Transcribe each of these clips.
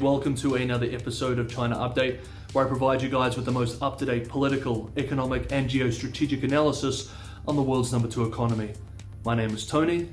Welcome to another episode of China Update, where I provide you guys with the most up-to-date political, economic, and geostrategic analysis on the world's number 2 economy. My name is Tony.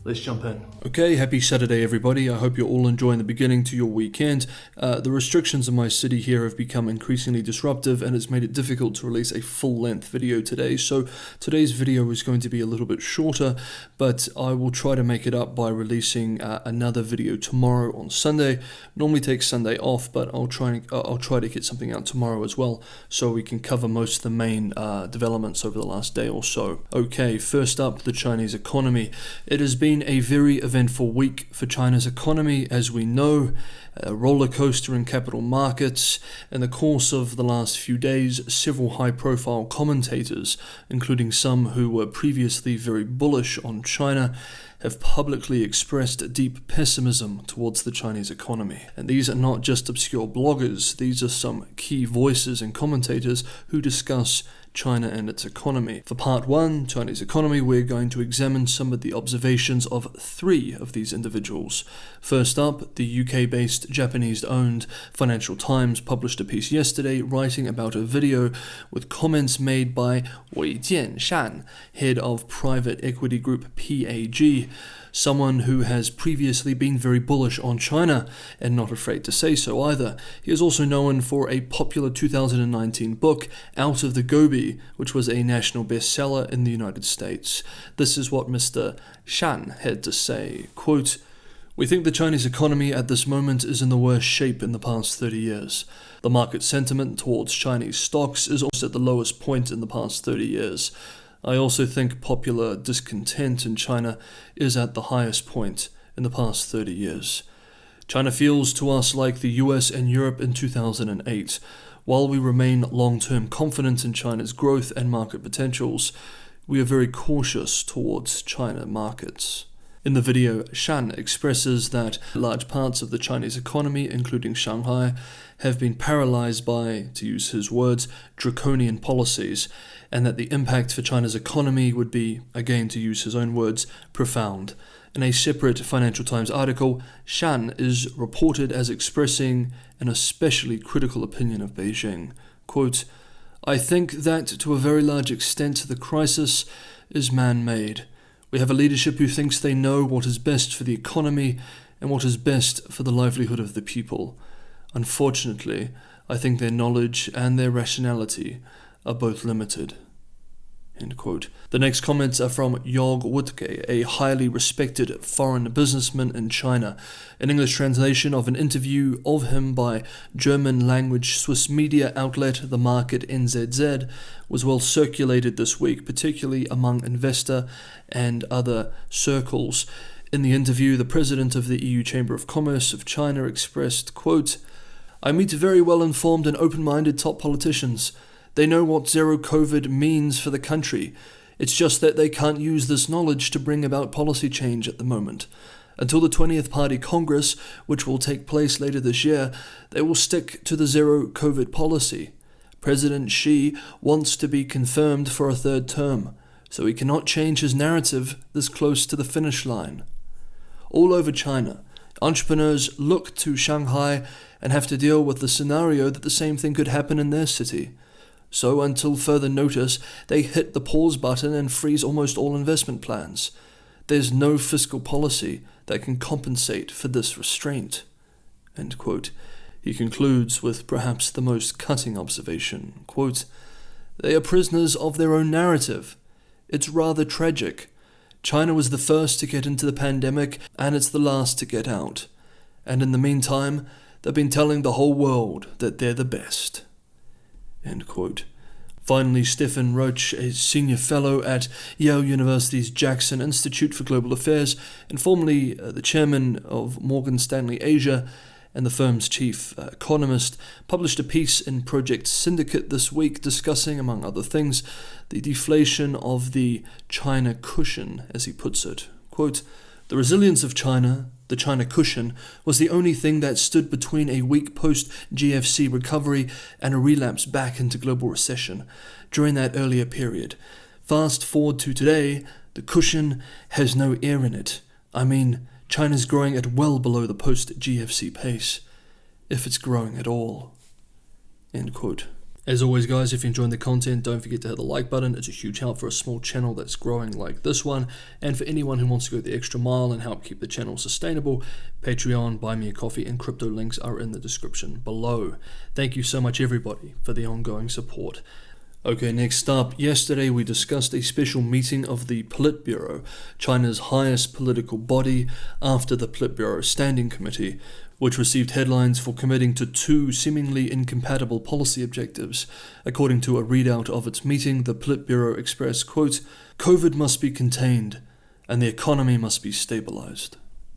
Let's jump in. Okay, happy Saturday everybody. I hope you're all enjoying the beginning to your weekend. The restrictions in my city here have become increasingly disruptive and it's made it difficult to release a full-length video today. So today's video is going to be a little bit shorter, but I will try to make it up by releasing another video tomorrow on Sunday. Normally take Sunday off, but I'll try to get something out tomorrow as well, so we can cover most of the main developments over the last day or so. Okay, first up, the Chinese economy. It has been a very eventful week for China's economy, as we know. A roller coaster in capital markets. In the course of the last few days, several high-profile commentators, including some who were previously very bullish on China, have publicly expressed deep pessimism towards the Chinese economy. And these are not just obscure bloggers, these are some key voices and commentators who discuss China and its economy. For part 1, Chinese economy, we're going to examine some of the observations of 3 of these individuals. First up, the UK-based Japanese-owned Financial Times published a piece yesterday writing about a video with comments made by Wei Jianshan, head of private equity group PAG, someone who has previously been very bullish on China and not afraid to say so either. He is also known for a popular 2019 book, Out of the Gobi, which was a national bestseller in the United States. This is what Mr. Shan had to say, quote, "We think the Chinese economy at this moment is in the worst shape in the past 30 years. The market sentiment towards Chinese stocks is also at the lowest point in the past 30 years. I also think popular discontent in China is at the highest point in the past 30 years. China feels to us like the US and Europe in 2008. While we remain long-term confident in China's growth and market potentials, we are very cautious towards China markets." In the video, Shan expresses that large parts of the Chinese economy, including Shanghai, have been paralyzed by, to use his words, draconian policies, and that the impact for China's economy would be, again to use his own words, profound. In a separate Financial Times article, Shan is reported as expressing an especially critical opinion of Beijing. Quote, "I think that to a very large extent the crisis is man-made. We have a leadership who thinks they know what is best for the economy and what is best for the livelihood of the people. Unfortunately, I think their knowledge and their rationality are both limited." End quote. The next comments are from Jörg Wuttke, a highly respected foreign businessman in China. An English translation of an interview of him by German-language Swiss media outlet The Market NZZ was well circulated this week, particularly among investor and other circles. In the interview, the president of the EU Chamber of Commerce of China expressed, quote, "I meet very well-informed and open-minded top politicians. They know what zero COVID means for the country. It's just that they can't use this knowledge to bring about policy change at the moment. Until the 20th Party Congress, which will take place later this year, they will stick to the zero COVID policy. President Xi wants to be confirmed for a 3rd term, so he cannot change his narrative this close to the finish line. All over China, entrepreneurs look to Shanghai and have to deal with the scenario that the same thing could happen in their city. So until further notice, they hit the pause button and freeze almost all investment plans. There's no fiscal policy that can compensate for this restraint." End quote. He concludes with perhaps the most cutting observation, quote, "They are prisoners of their own narrative. It's rather tragic. China was the first to get into the pandemic and it's the last to get out. And in the meantime, they've been telling the whole world that they're the best." End quote. Finally, Stefan Roach, a senior fellow at Yale University's Jackson Institute for Global Affairs and formerly the chairman of Morgan Stanley Asia and the firm's chief economist, published a piece in Project Syndicate this week discussing, among other things, the deflation of the China cushion, as he puts it. Quote, "The resilience of China, the China cushion, was the only thing that stood between a weak post-GFC recovery and a relapse back into global recession during that earlier period. Fast forward to today, the cushion has no air in it. I mean, China's growing at well below the post-GFC pace. if it's growing at all. End quote. As always, guys, if you're enjoying the content, don't forget to hit the like button. It's a huge help for a small channel that's growing like this one. And for anyone who wants to go the extra mile and help keep the channel sustainable, Patreon, Buy Me a Coffee, and crypto links are in the description below. Thank you so much, everybody, for the ongoing support. Okay, next up, yesterday we discussed a special meeting of the Politburo, China's highest political body, after the Politburo Standing Committee, which received headlines for committing to two seemingly incompatible policy objectives. According to a readout of its meeting, the Politburo expressed, quote, "COVID must be contained and the economy must be stabilized."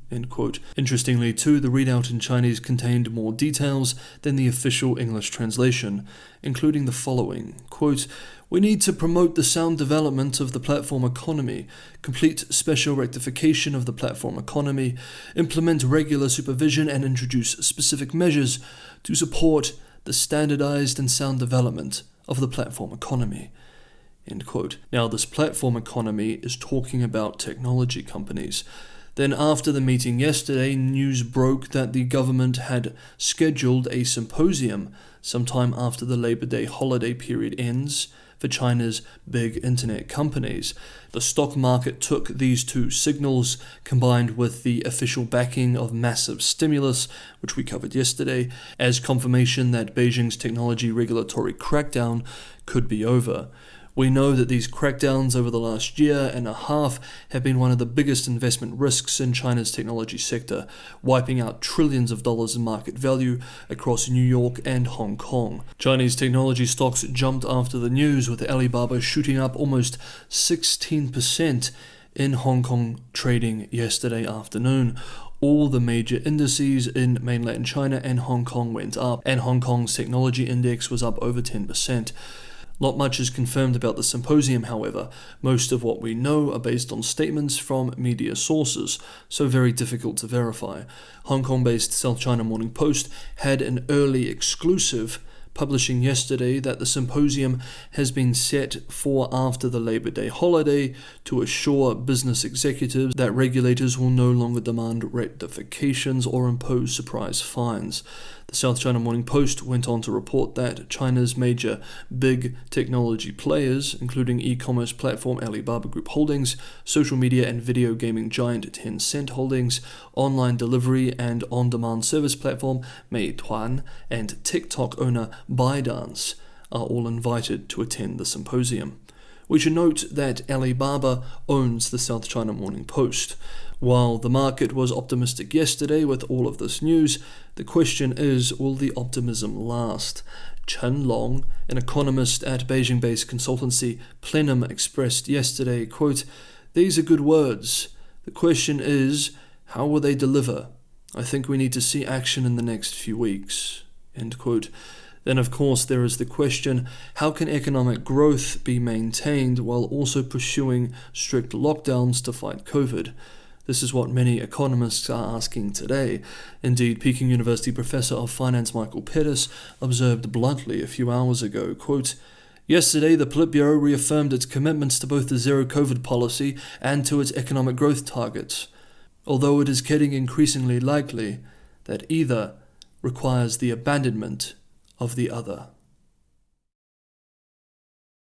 End quote. Interestingly, too, the readout in Chinese contained more details than the official English translation, including the following, quote, "We need to promote the sound development of the platform economy, complete special rectification of the platform economy, implement regular supervision and introduce specific measures to support the standardized and sound development of the platform economy." End quote. Now, this platform economy is talking about technology companies. Then after the meeting yesterday, news broke that the government had scheduled a symposium sometime after the Labor Day holiday period ends for China's big internet companies. The stock market took these two signals, combined with the official backing of massive stimulus, which we covered yesterday, as confirmation that Beijing's technology regulatory crackdown could be over. We know that these crackdowns over the last year and a half have been one of the biggest investment risks in China's technology sector, wiping out trillions of dollars in market value across New York and Hong Kong. Chinese technology stocks jumped after the news, with Alibaba shooting up almost 16% in Hong Kong trading yesterday afternoon. All the major indices in mainland China and Hong Kong went up, and Hong Kong's technology index was up over 10%. Not much is confirmed about the symposium, however. Most of what we know are based on statements from media sources, so very difficult to verify. Hong Kong-based South China Morning Post had an early exclusive, publishing yesterday that the symposium has been set for after the Labor Day holiday to assure business executives that regulators will no longer demand rectifications or impose surprise fines. The South China Morning Post went on to report that China's major big technology players, including e-commerce platform Alibaba Group Holdings, social media and video gaming giant Tencent Holdings, online delivery and on-demand service platform Meituan, and TikTok owner ByteDance are all invited to attend the symposium. We should note that Alibaba owns the South China Morning Post. While the market was optimistic yesterday with all of this news, the question is, will the optimism last? Chen Long, an economist at Beijing-based consultancy Plenum, expressed yesterday, quote, "These are good words. The question is, how will they deliver? I think we need to see action in the next few weeks." End quote. Then, of course, there is the question, how can economic growth be maintained while also pursuing strict lockdowns to fight COVID? This is what many economists are asking today. Indeed, Peking University professor of finance Michael Pettis observed bluntly a few hours ago, quote, "Yesterday, the Politburo reaffirmed its commitments to both the zero-COVID policy and to its economic growth targets, although it is getting increasingly likely that either requires the abandonment of the other."